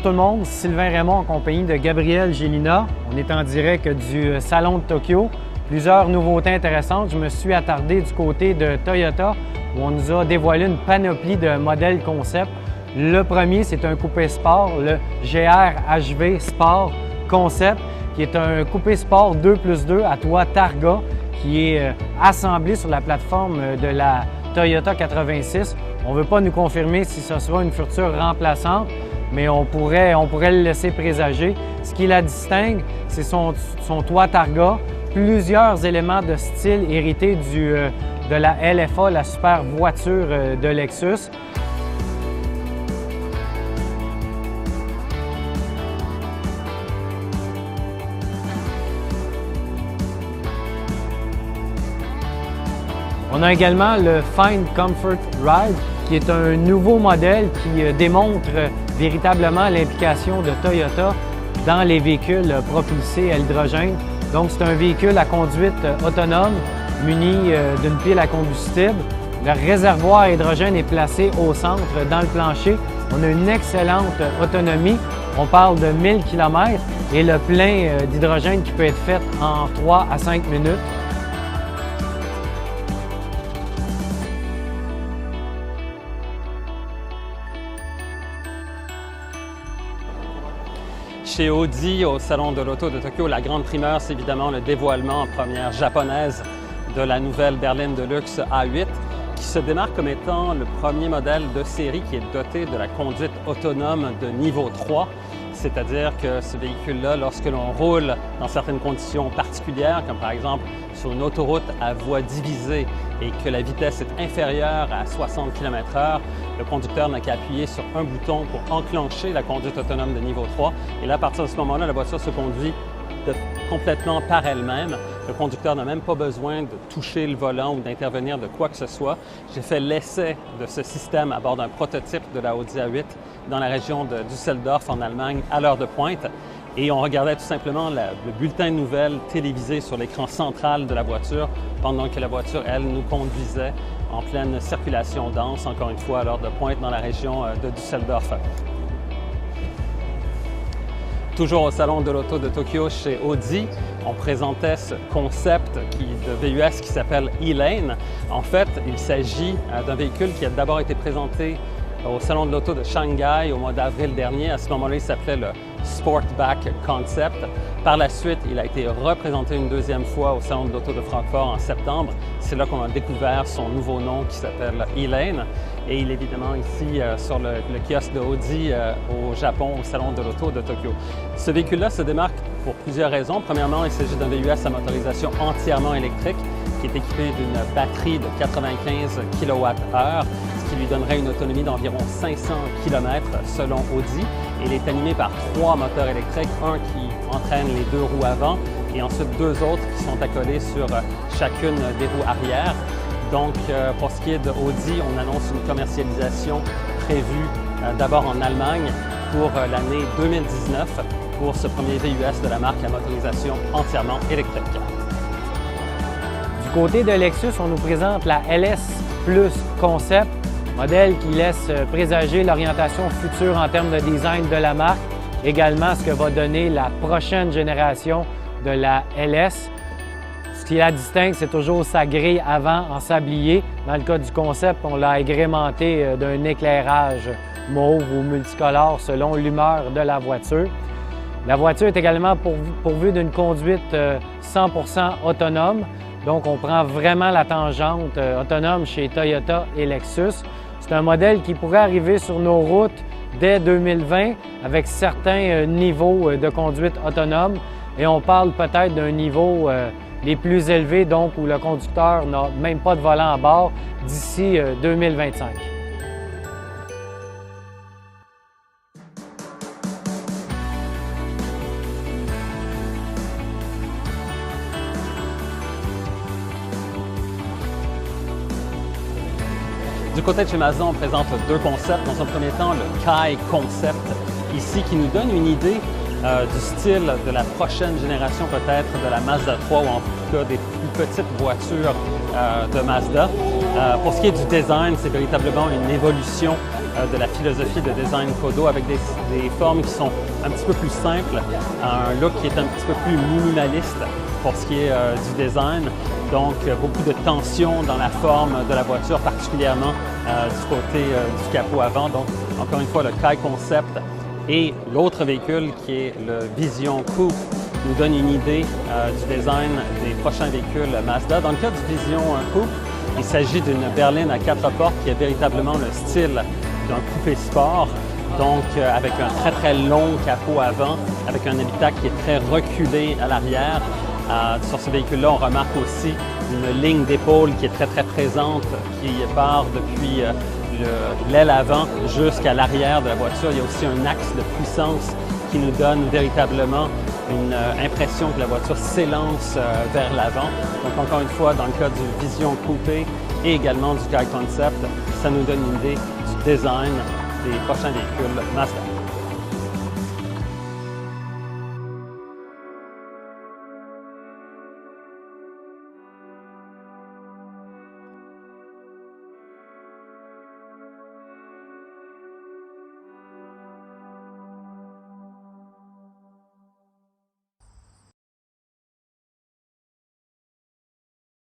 tout le monde, Sylvain Raymond en compagnie de Gabriel Gélina. On est en direct du Salon de Tokyo. Plusieurs nouveautés intéressantes. Je me suis attardé du côté de Toyota où on nous a dévoilé une panoplie de modèles concept. Le premier, c'est un coupé sport, le GR-HV Sport Concept, qui est un coupé sport 2+2 à toit Targa qui est assemblé sur la plateforme de la Toyota 86. On ne veut pas nous confirmer si ce sera une future remplaçante, mais on pourrait le laisser présager. Ce qui la distingue, c'est son toit Targa, plusieurs éléments de style hérités de la LFA, la super voiture de Lexus. On a également le Find Comfort Ride, qui est un nouveau modèle qui démontre véritablement l'implication de Toyota dans les véhicules propulsés à l'hydrogène. Donc, c'est un véhicule à conduite autonome, muni d'une pile à combustible. Le réservoir à hydrogène est placé au centre, dans le plancher. On a une excellente autonomie. On parle de 1000 km et le plein d'hydrogène qui peut être fait en 3 à 5 minutes. Chez Audi, au Salon de l'Auto de Tokyo, la grande primeur, c'est évidemment le dévoilement en première japonaise de la nouvelle berline de luxe A8, qui se démarque comme étant le premier modèle de série qui est doté de la conduite autonome de niveau 3. C'est-à-dire que ce véhicule-là, lorsque l'on roule dans certaines conditions particulières, comme par exemple sur une autoroute à voie divisée et que la vitesse est inférieure à 60 km/h, le conducteur n'a qu'à appuyer sur un bouton pour enclencher la conduite autonome de niveau 3. Et là, à partir de ce moment-là, la voiture se conduit complètement par elle-même. Le conducteur n'a même pas besoin de toucher le volant ou d'intervenir de quoi que ce soit. J'ai fait l'essai de ce système à bord d'un prototype de la Audi A8 dans la région de Düsseldorf en Allemagne à l'heure de pointe. Et on regardait tout simplement le bulletin de nouvelles télévisé sur l'écran central de la voiture pendant que la voiture, elle, nous conduisait en pleine circulation dense, encore une fois à l'heure de pointe dans la région de Düsseldorf. Toujours au Salon de l'Auto de Tokyo chez Audi, on présentait ce concept de VUS qui s'appelle E-Lane. En fait, il s'agit d'un véhicule qui a d'abord été présenté au Salon de l'Auto de Shanghai au mois d'avril dernier. À ce moment-là, il s'appelait le Sportback Concept. Par la suite, il a été représenté une deuxième fois au Salon de l'Auto de Francfort en septembre. C'est là qu'on a découvert son nouveau nom qui s'appelle E-Lane. Et il est évidemment ici sur le kiosque de Audi au Japon, au Salon de l'Auto de Tokyo. Ce véhicule-là se démarque pour plusieurs raisons. Premièrement, il s'agit d'un VUS à motorisation entièrement électrique qui est équipé d'une batterie de 95 kWh, ce qui lui donnerait une autonomie d'environ 500 km selon Audi. Il est animé par 3 moteurs électriques, un qui entraîne les 2 roues avant et ensuite 2 autres qui sont accolés sur chacune des roues arrière. Donc, pour ce qui est de Audi, on annonce une commercialisation prévue d'abord en Allemagne pour l'année 2019 pour ce premier VUS de la marque à motorisation entièrement électrique. Du côté de Lexus, on nous présente la LS Plus Concept, modèle qui laisse présager l'orientation future en termes de design de la marque, également ce que va donner la prochaine génération de la LS. Ce qui la distingue, c'est toujours sa grille avant en sablier. Dans le cas du concept, on l'a agrémenté d'un éclairage mauve ou multicolore selon l'humeur de la voiture. La voiture est également pourvue d'une conduite 100% autonome. Donc, on prend vraiment la tangente autonome chez Toyota et Lexus. C'est un modèle qui pourrait arriver sur nos routes dès 2020 avec certains niveaux de conduite autonome. Et on parle peut-être d'un niveau les plus élevés, donc où le conducteur n'a même pas de volant à bord d'ici 2025. Du côté de chez Mazda, on présente 2 concepts. Dans un premier temps, le Kai Concept, ici, qui nous donne une idée du style de la prochaine génération peut-être de la Mazda 3 ou en tout cas des plus petites voitures de Mazda. Pour ce qui est du design, c'est véritablement une évolution de la philosophie de design Kodo avec des formes qui sont un petit peu plus simples, un look qui est un petit peu plus minimaliste pour ce qui est du design. Donc, beaucoup de tension dans la forme de la voiture, particulièrement du côté du capot avant. Donc, encore une fois, le Kai Concept et l'autre véhicule qui est le Vision Coupe nous donne une idée du design des prochains véhicules Mazda. Dans le cas du Vision Coupe, il s'agit d'une berline à 4 portes qui a véritablement le style d'un coupé sport, donc avec un très très long capot avant, avec un habitacle qui est très reculé à l'arrière. Sur ce véhicule-là, on remarque aussi une ligne d'épaule qui est très très présente, qui part depuis l'aile avant jusqu'à l'arrière de la voiture. Il y a aussi un axe de puissance qui nous donne véritablement une impression que la voiture s'élance vers l'avant. Donc encore une fois, dans le cas du Vision Coupé et également du Kai Concept, ça nous donne une idée du design des prochains véhicules Mazda.